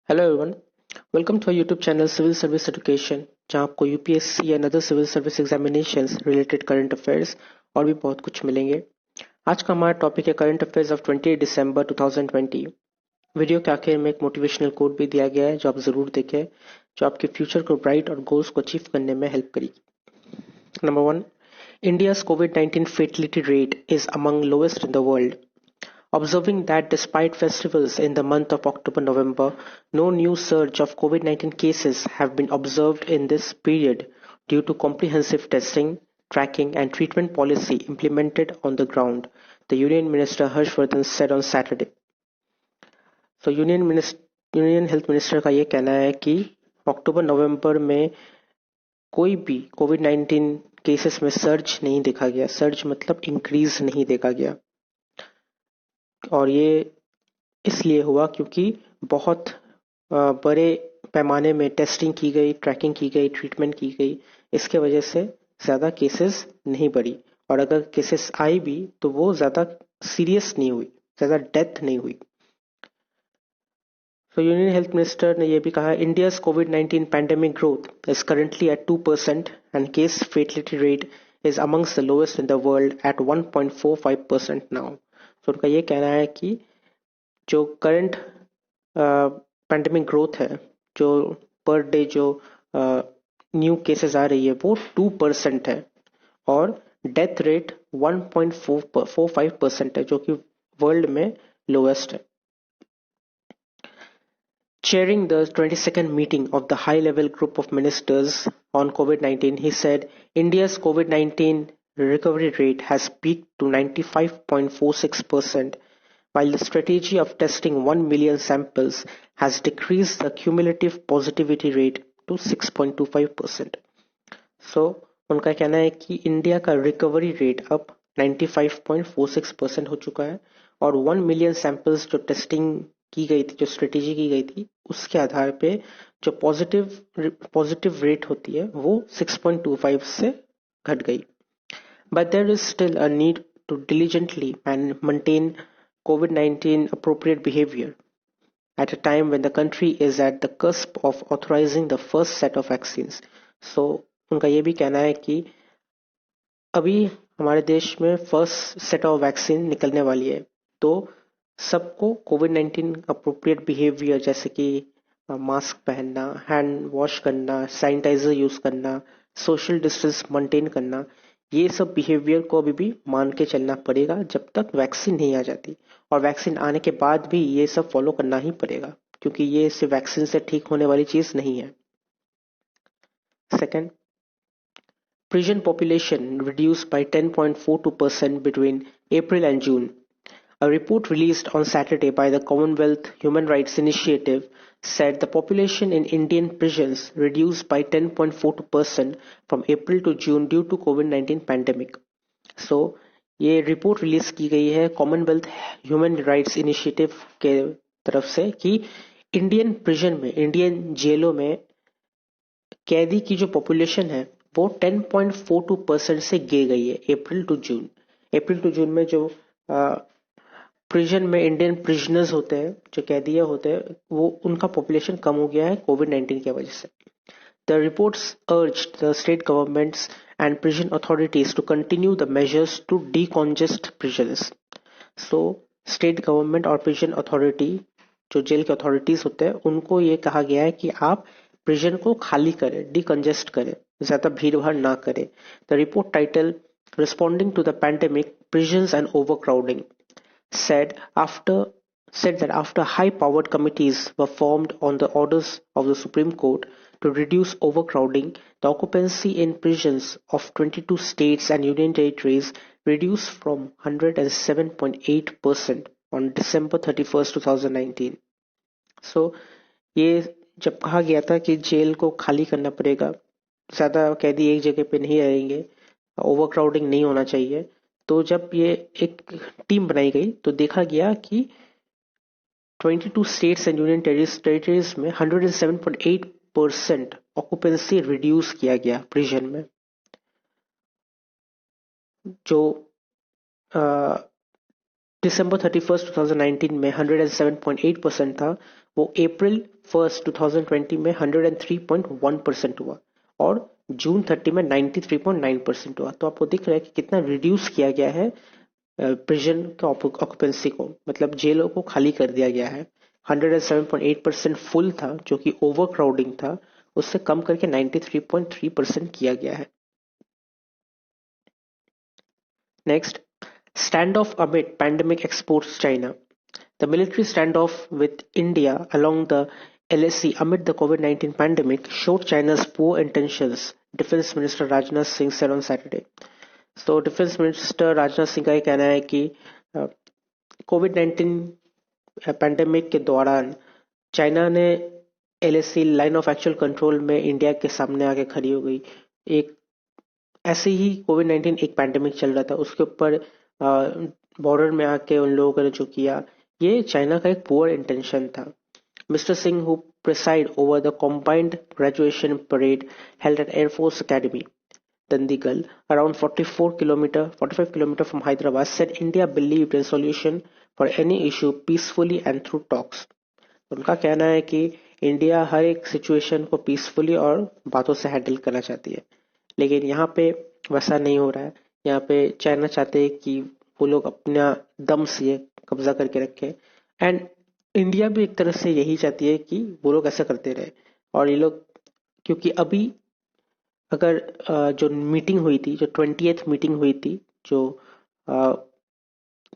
Hello everyone. Welcome to our YouTube channel civil service education, जहां आपको UPSC and other civil service examinations related current affairs और भी बहुत कुछ मिलेंगे। आज का हमारा टॉपिक है current affairs of 20 December 2020। Video के आखिर में एक मोटिवेशनल कोट भी दिया गया है जो आप जरूर देखें, जो आपके फ्यूचर को ब्राइट और गोल्स को अचीव करने में हेल्प करेगी। Number 1, India's COVID-19 fatality rate is among lowest in the world. Observing that despite festivals in the month of October-November, no new surge of COVID-19 cases have been observed in this period due to comprehensive testing, tracking and treatment policy implemented on the ground, the Union Minister Harshvardhan said on Saturday. So union health minister का ये कहना है कि अक्टूबर-नवंबर में कोई भी कोविड-19 cases में surge नहीं देखा गया। सर्ज मतलब इंक्रीज नहीं देखा गया, और ये इसलिए हुआ क्योंकि बहुत बड़े पैमाने में टेस्टिंग की गई, ट्रैकिंग की गई, ट्रीटमेंट की गई। इसके वजह से ज़्यादा केसेस नहीं बढ़ी, और अगर केसेस आई भी तो वो ज़्यादा सीरियस नहीं हुई, ज़्यादा डेथ नहीं हुई। तो यूनियन हेल्थ मिनिस्टर ने यह भी कहा, इंडियाज कोविड-19 pandemic growth is currently at 2% and case fatality rate is amongst the lowest in the world at 1.45% now. तो उनका ये कहना है कि जो करंट पैंडेमिक ग्रोथ है, जो पर डे जो न्यू केसेस आ रही है वो 2% है, और डेथ रेट 1.45% है, जो कि वर्ल्ड में लोएस्ट है। Chairing the 22nd meeting of the high-level group of ministers on COVID-19, he said, India's COVID-19 recovery rate has peaked to 95.46%, while the strategy of testing 1 million samples has decreased the cumulative positivity rate to 6.25%. So, उनका कहना है कि India का recovery rate अब 95.46% हो चुका है, और 1 मिलियन सैंपल्स जो टेस्टिंग की गई थी, जो स्ट्रेटेजी की गई थी, उसके आधार पे जो पॉजिटिव रेट होती है वो 6.25 से घट गई। But there is still a need to diligently and maintain COVID-19 appropriate behavior at a time when the country is at the cusp of authorizing the first set of vaccines. So, उनका ये भी कहना है कि अभी हमारे देश में फर्स्ट सेट ऑफ वैक्सीन निकलने वाली है, तो सबको कोविड-19 अप्रोप्रिएट बिहेवियर जैसे कि मास्क पहनना, हैंड वॉश करना, सैनिटाइजर यूज करना, सोशल डिस्टेंस मेंटेन करना, ये सब बिहेवियर को अभी भी मान के चलना पड़ेगा जब तक वैक्सीन नहीं आ जाती। और वैक्सीन आने के बाद भी ये सब फॉलो करना ही पड़ेगा, क्योंकि ये सिर्फ वैक्सीन से ठीक होने वाली चीज नहीं है। Second, prison population reduced by 10.42% between April and June. A report released on Saturday by the Commonwealth Human Rights Initiative said the population in Indian prisons reduced by 10.42% from April to June due to COVID-19 pandemic. So, ये report release की गई है Commonwealth human rights initiative के तरफ से कि Indian prison में, Indian जेलों में कैदी की जो पॉपुलेशन है वो 10.42% से गिर गई है अप्रैल टू जून में जो प्रिजन में इंडियन प्रिजनर्स होते हैं, जो कैदियां होते हैं, वो उनका पॉपुलेशन कम हो गया है कोविड-19 की वजह से। The reports urged the state governments and prison authorities to continue the measures to decongest prisons. So state government और प्रिजन अथॉरिटी, जो जेल के अथॉरिटीज होते हैं, उनको ये कहा गया है कि आप प्रिजन को खाली करें, डीकंजेस्ट करें, ज्यादा भीड़ भाड़ ना करें। The report title responding to the pandemic, prisons and overcrowding said that after high-powered committees were formed on the orders of the Supreme Court to reduce overcrowding, the occupancy in prisons of 22 states and union territories reduced from 107.8% on December 31st, 2019. So, ये जब कहा गया था कि jail को खाली करना पड़ेगा, ज्यादा कैदी एक जगह पे नहीं रहेंगे, ओवरक्राउडिंग नहीं होना चाहिए, तो जब ये एक टीम बनाई गई तो देखा गया कि 22 स्टेट्स एंड यूनियन टेरिटरीज में 107.8% ऑक्यूपेंसी रिड्यूस किया गया प्रिजन में, जो दिसंबर 31st 2019 में 107.8% था, वो अप्रैल 1st 2020 में 103.1% हुआ और जून 30 में 93.9% हुआ। तो आपको दिख रहा है कि कितना रिड्यूस किया गया है प्रिजन के ऑक्यूपेंसी को, मतलब जेलों को खाली कर दिया गया है। 107.8% फुल था जो कि ओवर क्राउडिंग था, उससे कम करके 93.3% किया गया है। Next, standoff amid pandemic exports China. The military standoff with India along the LAC amid the COVID-19 pandemic showed China's poor intentions, Defense Minister Rajnath Singh said on Saturday. So, Defense Minister Rajnath Singh का ये कहना है कि कोविड-19 pandemic के दौरान China ने LAC line of actual control में India के सामने आके खड़ी हो गई। एक ऐसे ही कोविड-19 एक पैंडेमिक चल रहा था, उसके ऊपर बॉर्डर में आके उन लोगों ने जो किया, ये चाइना का एक पुअर इंटेंशन था। Mister Singh who preside over the combined graduation parade held at air force academy Dandigal, around 45 kilometer from Hyderabad, said India believed in solution for any issue peacefully and through talks. उनका कहना है कि India हर एक situation को peacefully और बातों से handle करना चाहती है, लेकिन यहाँ पे वैसा नहीं हो रहा है। यहाँ पे चाइना चाहते हैं कि वो लोग अपना दम से कब्जा करके रखें, एंड इंडिया भी एक तरह से यही चाहती है कि वो लोग ऐसा करते रहे। और ये लोग, क्योंकि अभी अगर जो मीटिंग हुई थी, जो 20th मीटिंग हुई थी, जो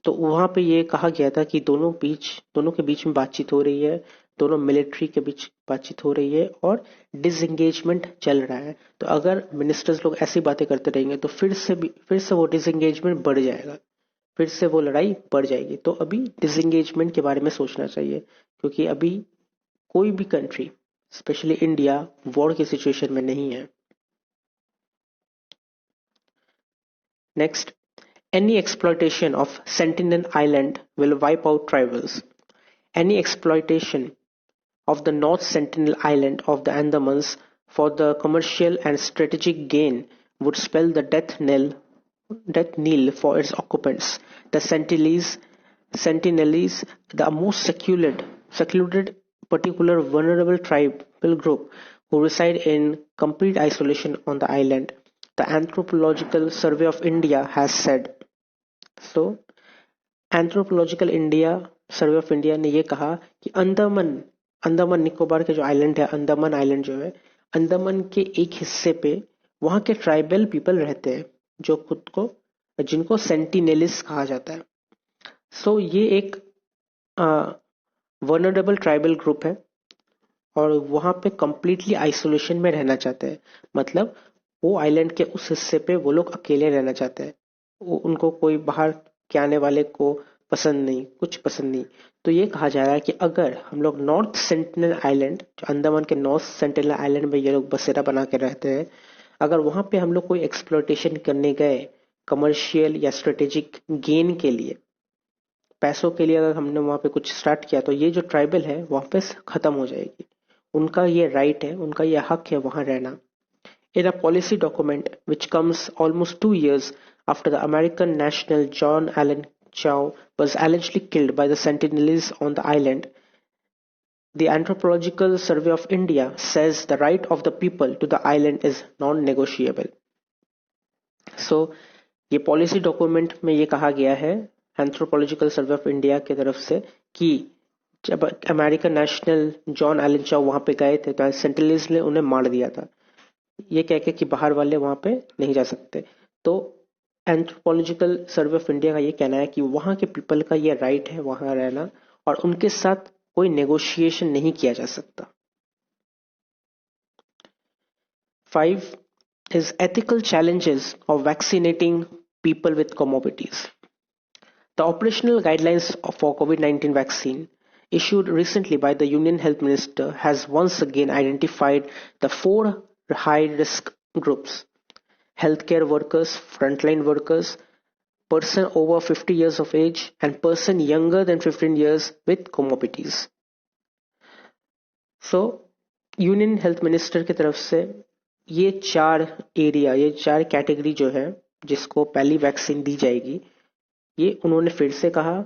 तो वहां पे ये कहा गया था कि दोनों के बीच में बातचीत हो रही है, दोनों मिलिट्री के बीच बातचीत हो रही है और डिसएंगेजमेंट चल रहा है। तो अगर मिनिस्टर्स लोग ऐसी बातें करते रहेंगे तो फिर से वो डिसएंगेजमेंट बढ़ जाएगा, फिर से वो लड़ाई बढ़ जाएगी। तो अभी डिसएंगेजमेंट के बारे में सोचना चाहिए, क्योंकि अभी कोई भी कंट्री, स्पेशली इंडिया, वॉर की सिचुएशन में नहीं है। Next, any exploitation of Sentinel Island will wipe out tribals. Any exploitation of the North Sentinel Island of the Andamans for the commercial and strategic gain would spell the death knell for its occupants. The Sentinelese, the most secluded, particular vulnerable tribal group who reside in complete isolation on the island, the Anthropological Survey of India has said. So, anthropological India survey of India ने ये कहा कि अंडमान निकोबार के जो island है, Andaman island जो है, अंडमान के एक हिस्से पे वहां के ट्राइबल पीपल रहते हैं जो जिनको सेंटिनेलिस कहा जाता है। सो ये एक वर्नरेबल ट्राइबल ग्रुप है और वहां पे कंप्लीटली आइसोलेशन में रहना चाहते हैं। मतलब वो आइलैंड के उस हिस्से पे वो लोग अकेले रहना चाहते हैं, उनको कोई बाहर के आने वाले को पसंद नहीं, कुछ पसंद नहीं। तो ये कहा जा रहा है कि अगर हम लोग नॉर्थ सेंटिनल आइलैंड, जो अंडमान के नॉर्थ सेंटिनल आइलैंड में ये लोग बसेरा बना के रहते हैं, अगर वहां पे हम लोग कोई एक्सप्लॉयटेशन करने गए कमर्शियल या स्ट्रेटेजिक गेन के लिए, पैसों के लिए, अगर हमने वहां पे कुछ स्टार्ट किया, तो ये जो ट्राइबल है वहां पे खत्म हो जाएगी। उनका ये राइट है, उनका ये हक है वहां रहना। In a policy document which comes almost 2 years after the American national John Allen Chow was allegedly killed by the Sentinelese on the island, the Anthropological Survey of India says the right of the people to the island is non-negotiable. So, ये policy document में ये कहा गया है anthropological survey of India की तरफ से कि जब अमेरिकन नेशनल जॉन एलन चाउ वहां पे गए थे तो सेंटिनेलीज ने उन्हें मार दिया था, ये कह के कि बाहर वाले वहां पे नहीं जा सकते। तो एंथ्रोपोलॉजिकल सर्वे ऑफ इंडिया का ये कहना है कि वहां के पीपल का ये राइट है वहां रहना और उनके साथ कोई नेगोशिएशन नहीं किया जा सकता। 5 is ethical challenges of vaccinating people with comorbidities. The operational guidelines for COVID-19 vaccine issued recently by the Union Health Minister has once again identified the 4 high-risk groups: healthcare workers, frontline workers, person over 50 years of age, and person younger than 15 years with comorbidities. So, union health minister की तरफ से ये 4 category जो है जिसको पहली vaccine दी जाएगी, ये उन्होंने फिर से कहा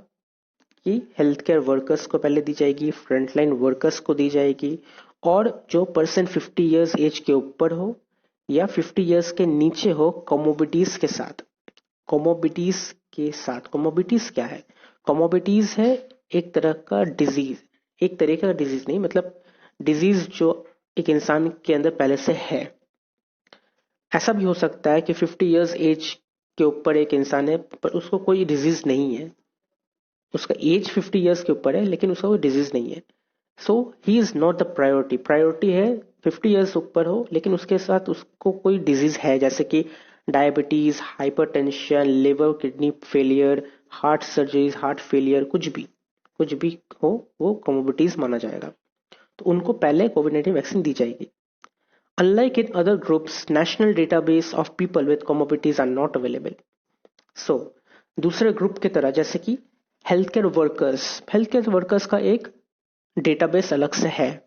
कि हेल्थ केयर वर्कर्स को पहले दी जाएगी, फ्रंटलाइन वर्कर्स को दी जाएगी, और जो पर्सन 50 इयर्स एज के ऊपर हो या 50 इयर्स के नीचे हो कॉमोबिटीज के साथ। कॉमोबिटीज के साथ, कॉमोबिटीज क्या है? कॉमोबिटीज है एक तरह का डिजीज, एक तरह का डिजीज नहीं, मतलब डिजीज जो एक इंसान के अंदर पहले से है। ऐसा भी हो सकता है कि 50 इयर्स एज के ऊपर एक इंसान है पर उसको कोई डिजीज नहीं है, उसका एज 50 इयर्स के ऊपर है लेकिन उसका कोई डिजीज नहीं है। So he is not the priority. Priority है 50 इयर्स ऊपर हो लेकिन उसके साथ उसको कोई डिजीज है, जैसे कि diabetes, hypertension, liver kidney failure, heart surgeries, heart failure, कुछ भी हो वो कॉमोबिटीज माना जाएगा, तो उनको पहले कोविड-19 वैक्सीन दी जाएगी। Unlike in other groups, national database of people with comorbidities are not available. So, दूसरे ग्रुप की तरह जैसे कि हेल्थ केयर वर्कर्स का एक डेटाबेस अलग से है।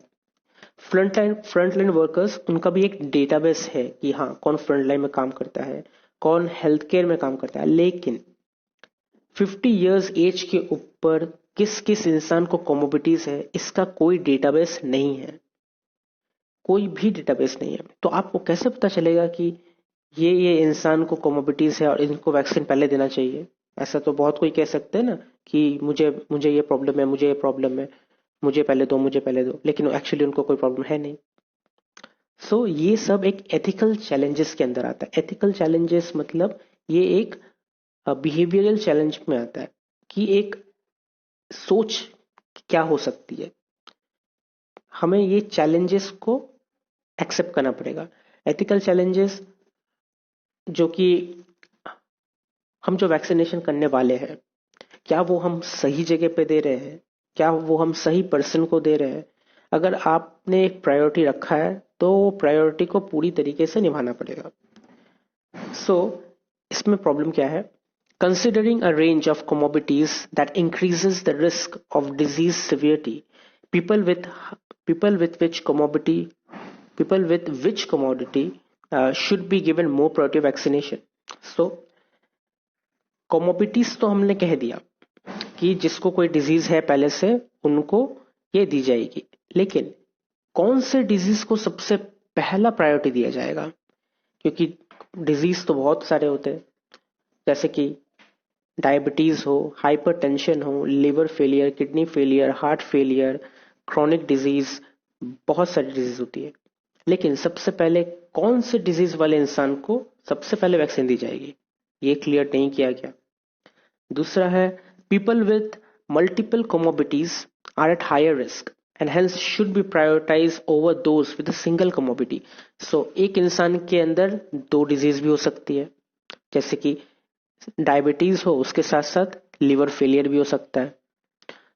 फ्रंटलाइन वर्कर्स, उनका भी एक डेटाबेस है कि हाँ कौन फ्रंटलाइन में काम करता है, कौन हेल्थ केयर में काम करता है, लेकिन 50 इयर्स एज के ऊपर किस किस इंसान को कॉमोबिटीज है इसका कोई डेटाबेस नहीं है, कोई भी डेटाबेस नहीं है। तो आपको कैसे पता चलेगा कि ये इंसान को कॉमोबिटीज है और इनको वैक्सीन पहले देना चाहिए? ऐसा तो बहुत कोई कह सकते हैं ना कि मुझे मुझे ये प्रॉब्लम है, मुझे ये प्रॉब्लम है, मुझे पहले दो, लेकिन एक्चुअली उनको कोई प्रॉब्लम है नहीं। सो ये सब एक एथिकल चैलेंजेस के अंदर आता है। एथिकल चैलेंजेस मतलब ये एक बिहेवियरल चैलेंज में आता है कि एक सोच क्या हो सकती है, हमें ये चैलेंजेस को एक्सेप्ट करना पड़ेगा। एथिकल चैलेंजेस जो कि हम जो वैक्सीनेशन करने वाले हैं, क्या वो हम सही जगह पे दे रहे हैं, क्या वो हम सही पर्सन को दे रहे हैं? अगर आपने एक प्रायोरिटी रखा है तो प्रायोरिटी को पूरी तरीके से निभाना पड़ेगा। सो इसमें प्रॉब्लम क्या है? Considering a range of comorbidities that increases the risk of disease severity, people with people with which comorbidity people with which comorbidity should be given more priority vaccination. So कॉमोबिटीज तो हमने कह दिया कि जिसको कोई डिजीज है पहले से उनको ये दी जाएगी, लेकिन कौन से डिजीज को सबसे पहला प्रायोरिटी दिया जाएगा? क्योंकि डिजीज तो बहुत सारे होते हैं, जैसे कि डायबिटीज हो, हाइपरटेंशन हो, liver failure, kidney failure, heart failure, chronic disease, बहुत सारी डिजीज होती है, लेकिन सबसे पहले कौन से डिजीज वाले इंसान को सबसे पहले वैक्सीन दी जाएगी ये क्लियर नहीं किया गया। दूसरा है people with multiple comorbidities are at higher risk and hence should be prioritize over those with single comorbidity. So एक इंसान के अंदर दो डिजीज भी हो सकती है, जैसे कि डायबिटीज हो उसके साथ साथ लिवर फेलियर भी हो सकता है।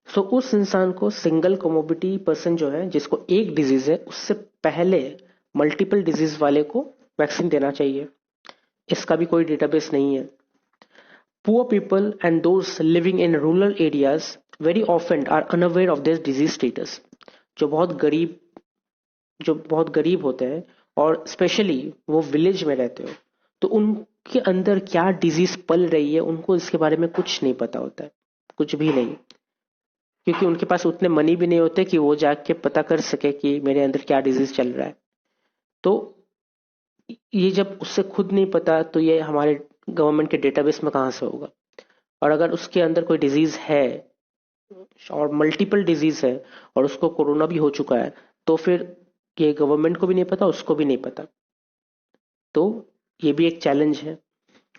सो उस इंसान को, सिंगल कोमोबिटी पर्सन जो है जिसको एक डिजीज है, उससे पहले मल्टीपल डिजीज वाले को वैक्सीन देना चाहिए। इसका भी कोई डेटाबेस नहीं है। Poor people and those living in rural areas very often are unaware of this disease status. जो बहुत गरीब होते हैं और स्पेशली वो विलेज में रहते हो, तो उनके अंदर क्या डिजीज पल रही है उनको इसके बारे में कुछ नहीं पता होता है, कुछ भी नहीं, क्योंकि उनके पास उतने मनी भी नहीं होते कि वो जाके पता कर सके कि मेरे अंदर क्या डिजीज चल रहा है। तो ये जब उससे खुद नहीं पता तो ये हमारे गवर्नमेंट के डेटाबेस में कहाँ से होगा? और अगर उसके अंदर कोई डिजीज है और मल्टीपल डिजीज है और उसको कोरोना भी हो चुका है, तो फिर ये गवर्नमेंट को भी नहीं पता, उसको भी नहीं पता। तो ये भी एक चैलेंज है।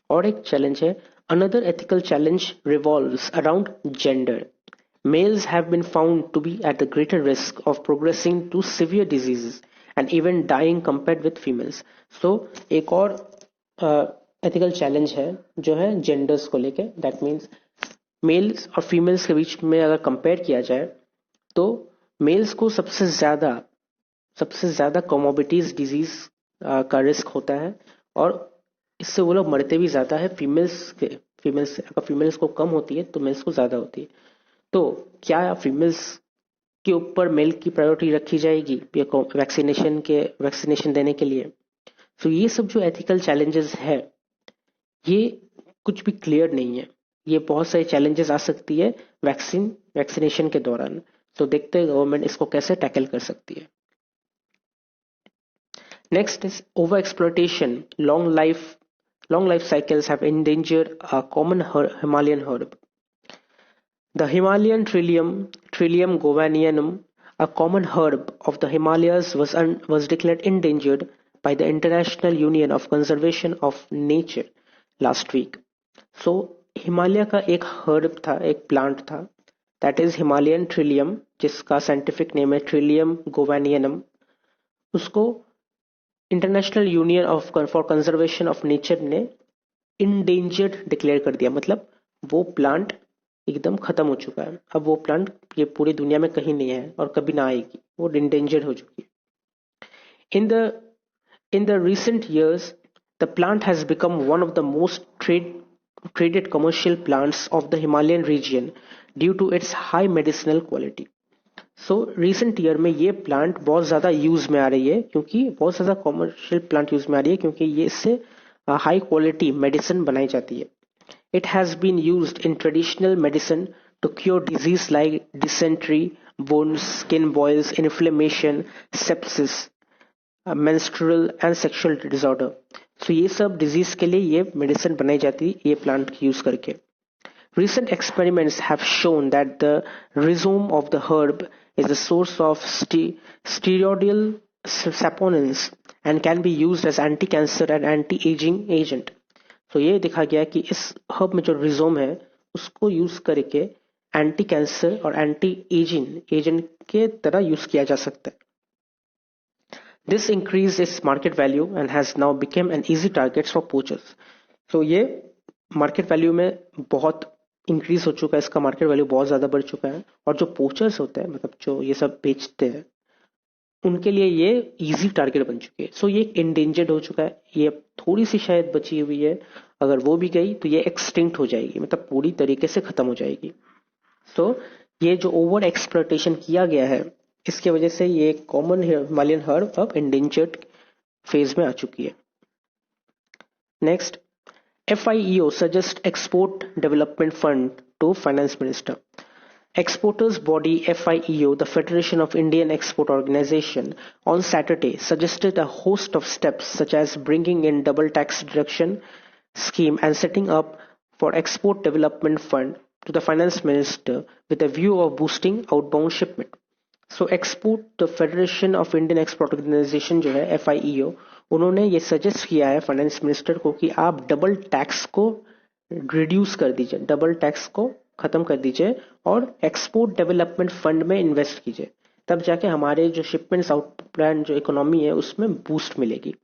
और एक चैलेंज है, another ethical challenge revolves around gender. Males have been found to be at the greater risk of progressing to severe diseases and even dying compared with females. So एक और एथिकल चैलेंज है जो है genders को लेके। That means mails और females के बीच में अगर कंपेयर किया जाए तो मेल्स को सबसे ज्यादा कॉमोबिटीज डिजीज का रिस्क होता है और इससे वो लोग मरते भी ज्यादा है। फीमेल्स को कम होती है तो मेल्स को ज्यादा होती है। तो क्या फीमेल्स के ऊपर मेल की प्रायोरिटी रखी जाएगी वैक्सीनेशन देने के लिए? तो ये सब जो एथिकल चैलेंजेस है ये कुछ भी क्लियर नहीं है। ये बहुत सारे चैलेंजेस आ सकती है वैक्सीनेशन के दौरान। तो देखते हैं गवर्नमेंट इसको कैसे टैकल कर सकती है। Next is over exploitation. Long life cycles have endangered a common Himalayan herb. The Himalayan Trillium guianianum, a common herb of the Himalayas, was declared endangered by the International Union of Conservation of Nature last week. So, Himalaya का एक herb था, एक plant था, that is Himalayan Trillium, जिसका scientific name है Trillium गोवानियनम। उसको international union of for conservation of nature ने endangered declare कर दिया, मतलब वो प्लांट एकदम खत्म हो चुका है। अब वो प्लांट ये पूरी दुनिया में कहीं नहीं है और कभी ना आएगी, वो इंडेंजर्ड हो चुकी है। In the recent years, the plant has become one of the most traded commercial plants of the Himalayan region due to its high medicinal quality. So recent year में ये प्लांट बहुत ज़्यादा यूज में आ रही है, क्योंकि बहुत ज़्यादा कॉमर्शियल प्लांट यूज में आ रही है, क्योंकि ये इससे हाई क्वालिटी मेडिसिन बनाई जाती है। It has been used in traditional medicine to cure disease like dysentery, bones, skin boils, inflammation, sepsis, menstrual and sexual disorder. So ये सब डिजीज के लिए ये मेडिसिन बनाई जाती है ये प्लांट यूज करके। Recent experiments have shown that the rhizome of the herb is a source of steroidal saponins and can be used as anti-cancer and anti-aging agent. So ये देखा गया कि इस herb में जो rhizome है उसको यूज करके एंटी कैंसर और एंटी एजिंग एजेंट के तरह यूज किया जा सकता है। This increased its market value and has now become an easy target for poachers. So ये मार्केट वैल्यू में बहुत इंक्रीज हो चुका है, इसका मार्केट वैल्यू बहुत ज्यादा बढ़ चुका है। और जो पोचर्स होते हैं, मतलब जो ये सब बेचते हैं, उनके लिए ये इजी टारगेट बन चुके हैं। सो ये इंडेंजर्ड हो चुका है, ये थोड़ी सी शायद बची हुई है, अगर वो भी गई तो ये एक्सटिंक्ट हो जाएगी, मतलब पूरी तरीके से खत्म हो जाएगी। सो ये जो ओवर एक्सप्लॉइटेशन किया गया है, इसके वजह से ये कॉमन हिमालयन हर्ब अब इंडेंजर्ड फेज में आ चुकी है। Next, FIEO suggests Export Development Fund to Finance Minister. Exporters body FIEO, the Federation of Indian Export Organization, on Saturday suggested a host of steps such as bringing in double tax deduction scheme and setting up for Export Development Fund to the Finance Minister with a view of boosting outbound shipment. So Export Federation of Indian Export Organization जो है FIEO, उन्होंने ये suggest किया है finance minister को कि आप double tax को रिड्यूस कर दीजिए, डबल टैक्स को खत्म कर दीजिए और एक्सपोर्ट डेवलपमेंट फंड में इन्वेस्ट कीजिए, तब जाके हमारे जो शिपमेंट्स आउटलैंड जो इकोनॉमी है उसमें बूस्ट मिलेगी।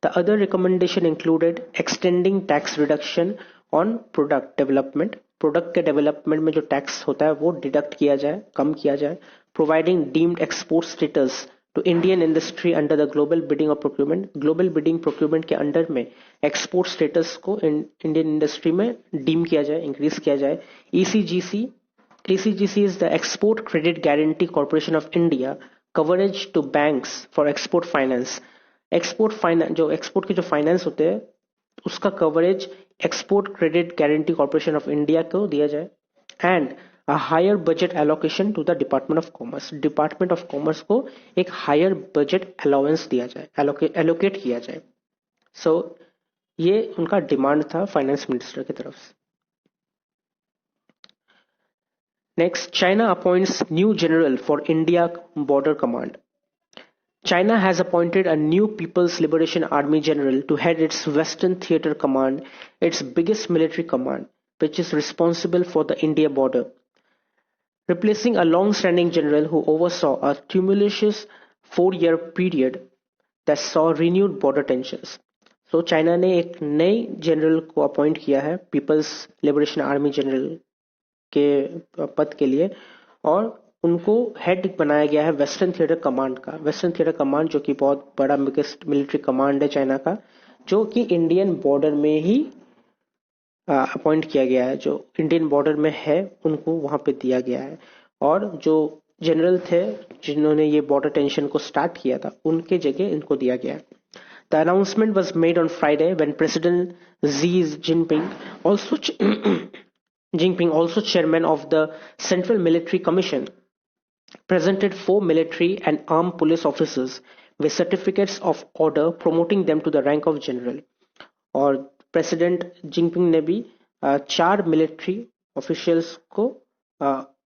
The other recommendation included extending tax reduction on product development, product के डेवलपमेंट में जो टैक्स होता है वो डिडक्ट किया जाए, कम किया जाए। Providing deemed export status to Indian industry under the global bidding और प्रोक्यूरमेंट, ग्लोबल बिडिंग प्रोक्यूरमेंट के अंडर में एक्सपोर्ट स्टेटस को इंडियन इंडस्ट्री में डीम किया जाए, इंक्रीज किया जाए। ECGC is the export credit guarantee corporation of India, coverage to banks for export finance. Export finance, जो एक्सपोर्ट के जो फाइनेंस होते हैं उसका coverage export credit guarantee corporation of India को दिया जाए। And a higher budget allocation to the Department of Commerce, Department of Commerce को एक higher budget allowance दिया जाए, allocate किया जाए। So ये उनका डिमांड था फाइनेंस मिनिस्टर की तरफ से। Next, China appoints new general for India border command. China has appointed a new People's Liberation Army general to head its Western Theater Command, its biggest military command, which is responsible for the India border, replacing a long-standing general who oversaw a tumultuous 4-year period that saw renewed border tensions. So China ने एक नए general को appoint किया है peoples liberation army general के पद के लिए, और उनको हेड बनाया गया है वेस्टर्न थिएटर कमांड का। वेस्टर्न थिएटर कमांड जो कि बहुत बड़ा बिगेस्ट मिलिट्री कमांड है चाइना का, जो कि इंडियन बॉर्डर में ही अपॉइंट किया गया है, जो इंडियन बॉर्डर में है उनको वहां पे दिया गया है। और जो जनरल थे जिन्होंने ये बॉर्डर टेंशन को स्टार्ट किया था, उनके जगह इनको दिया गया है। The announcement was made on Friday when president Xi Jinping Jinping, also chairman of the Central Military Commission, presented 4 military and armed police officers with certificates of order promoting them to the rank of general. और president Jinping ने भी 4 military officials को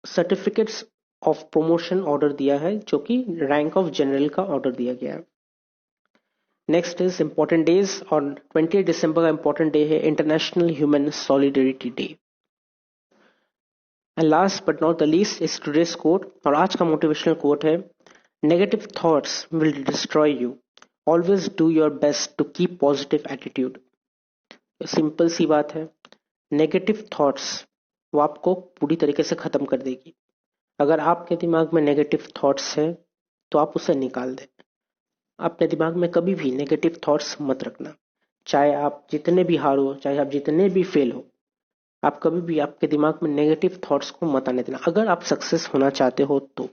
certificates of promotion order दिया है, जो कि rank of general का order दिया गया है. Next is important days. और 20 दिसंबर का इंपॉर्टेंट डे है international human solidarity day. And last but not the least is today's quote. और आज का मोटिवेशनल कोट है, negative thoughts will destroy you, always do your best to keep positive attitude. Simple सी बात है, negative thoughts वो आपको पूरी तरीके से खत्म कर देगी. अगर आपके दिमाग में नेगेटिव थॉट्स है तो आप उसे निकाल दें. अपने दिमाग में कभी भी नेगेटिव थॉट्स मत रखना. चाहे आप जितने भी हारो, चाहे आप जितने भी फेल हो, आप कभी भी आपके दिमाग में नेगेटिव थॉट्स को मत आने देना. अगर आप सक्सेस होना चाहते हो तो.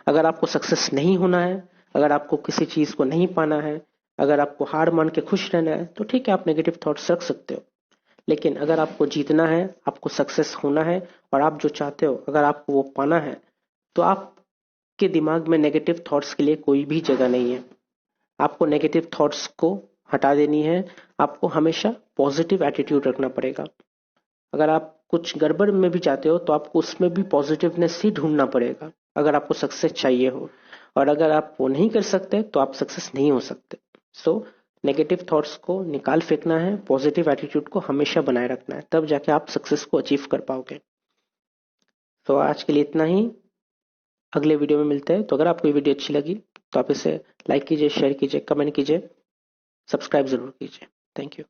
अगर आपको सक्सेस नहीं होना है, अगर आपको किसी चीज को नहीं पाना है, अगर आपको हार मान के खुश रहना है, तो ठीक है, आप नेगेटिव थॉट्स रख सकते हो. लेकिन अगर आपको जीतना है, आपको सक्सेस होना है, और आप जो चाहते हो अगर आपको वो पाना है, तो आपके दिमाग में नेगेटिव थॉट्स के लिए कोई भी जगह नहीं है. आपको नेगेटिव थॉट्स को हटा देनी है. आपको हमेशा पॉजिटिव एटीट्यूड रखना पड़ेगा. अगर आप कुछ गड़बड़ में भी जाते हो तो आपको उसमें भी पॉजिटिवनेस ही ढूंढना पड़ेगा अगर आपको सक्सेस चाहिए हो. और अगर आप वो नहीं कर सकते तो आप सक्सेस नहीं हो सकते. सो नेगेटिव थॉट्स को निकाल फेंकना है, पॉजिटिव एटीट्यूड को हमेशा बनाए रखना है, तब जाके आप सक्सेस को अचीव कर पाओगे. तो आज के लिए इतना ही. अगले वीडियो में मिलते हैं. तो अगर आपको ये वीडियो अच्छी लगी तो आप इसे लाइक कीजिए, शेयर कीजिए, कमेंट कीजिए, सब्सक्राइब जरूर कीजिए. Thank you.